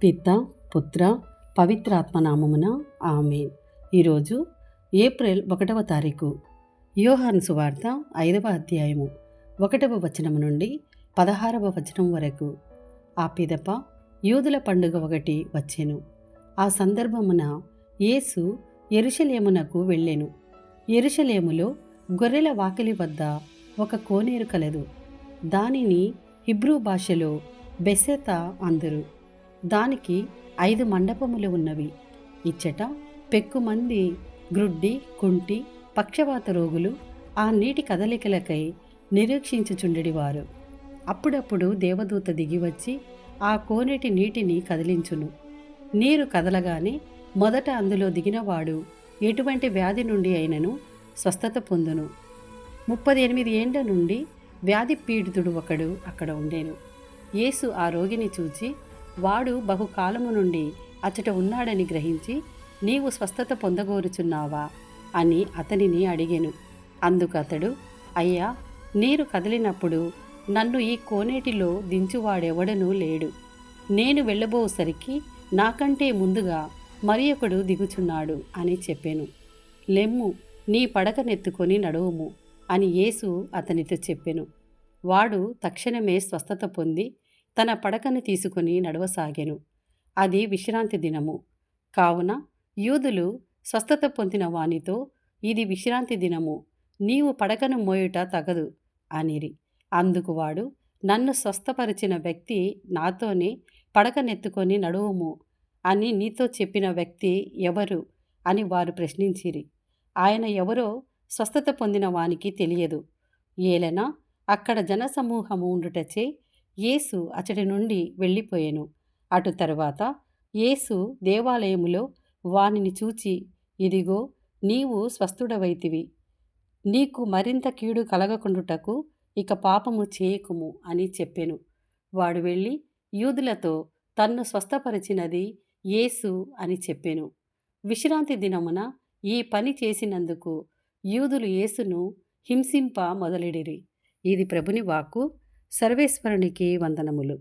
పిత పుత్ర పవిత్రాత్మనామమున ఆమేన్. ఈరోజు ఏప్రిల్ 1వ తారీఖు. యోహాను సువార్త 5వ అధ్యాయము 1వ వచనము నుండి 16వ వచనం వరకు. ఆ పిదప యూదుల పండుగ ఒకటి వచ్చెను. ఆ సందర్భమున యేసు యెరూషలేమునకు వెళ్ళెను. యెరూషలేములో గొర్రెల వాకిలి వద్ద ఒక కోనేరు కలదు. దానిని హిబ్రూ భాషలో బెసెతా అందురు. దానికి 5 మండపములు ఉన్నవి. ఇచ్చట పెక్కుమంది గ్రుడ్డి, కుంటి, పక్షవాత రోగులు ఆ నీటి కదలికలకై నిరీక్షించుచుండెడివారు. అప్పుడప్పుడు దేవదూత దిగివచ్చి ఆ కోనేటి నీటిని కదిలించును. నీరు కదలగానే మొదట అందులో దిగినవాడు ఎటువంటి వ్యాధి నుండి అయినను స్వస్థత పొందును. 38 ఏండ్ల నుండి వ్యాధి పీడితుడు ఒకడు అక్కడ ఉండెను. యేసు ఆ రోగిని చూచి, వాడు బహుకాలము నుండి అచ్చట ఉన్నాడని గ్రహించి, నీవు స్వస్థత పొందగోరుచున్నావా అని అతనిని అడిగెను. అందుకు అతడు, అయ్యా, నీరు కదిలినప్పుడు నన్ను ఈ కోనేటిలో దించువాడెవడనూ లేడు. నేను వెళ్ళబోసరికి నాకంటే ముందుగా మరి ఒకడు దిగుచున్నాడు అని చెప్పెను. లెమ్ము, నీ పడకనెత్తుకొని నడువుము అని యేసు అతనితో చెప్పెను. వాడు తక్షణమే స్వస్థత పొంది తన పడకను తీసుకుని నడవసాగెను. అది విశ్రాంతి దినము కావున యూదులు స్వస్థత పొందిన వానితో, ఇది విశ్రాంతి దినము, నీవు పడకను మోయుట తగదు అనిరి. అందుకు వాడు, నన్ను స్వస్థపరిచిన వ్యక్తి నాతోనే పడకనెత్తుకొని నడువుము అని నీతో చెప్పిన వ్యక్తి ఎవరు అని వారు ప్రశ్నించిరి. ఆయన ఎవరో స్వస్థత పొందిన వానికి తెలియదు. ఏలన అక్కడ జనసమూహము ఉండుటచే యేసు అచ్చటి నుండి వెళ్ళిపోయెను. అటు తరువాత యేసు దేవాలయములో వానిని చూచి, ఇదిగో, నీవు స్వస్థుడవైతివి, నీకు మరింత కీడు కలగకుండుటకు ఇక పాపము చేయకుము అని చెప్పెను. వాడు వెళ్ళి యూదులతో తన్ను స్వస్థపరిచినది యేసు అని చెప్పెను. విశ్రాంతి దినమున ఈ పని చేసినందుకు యూదులు యేసును హింసింప మొదలెడిరి. ఇది ప్రభుని వాక్కు. సర్వేశ్వరునికి వందనములు.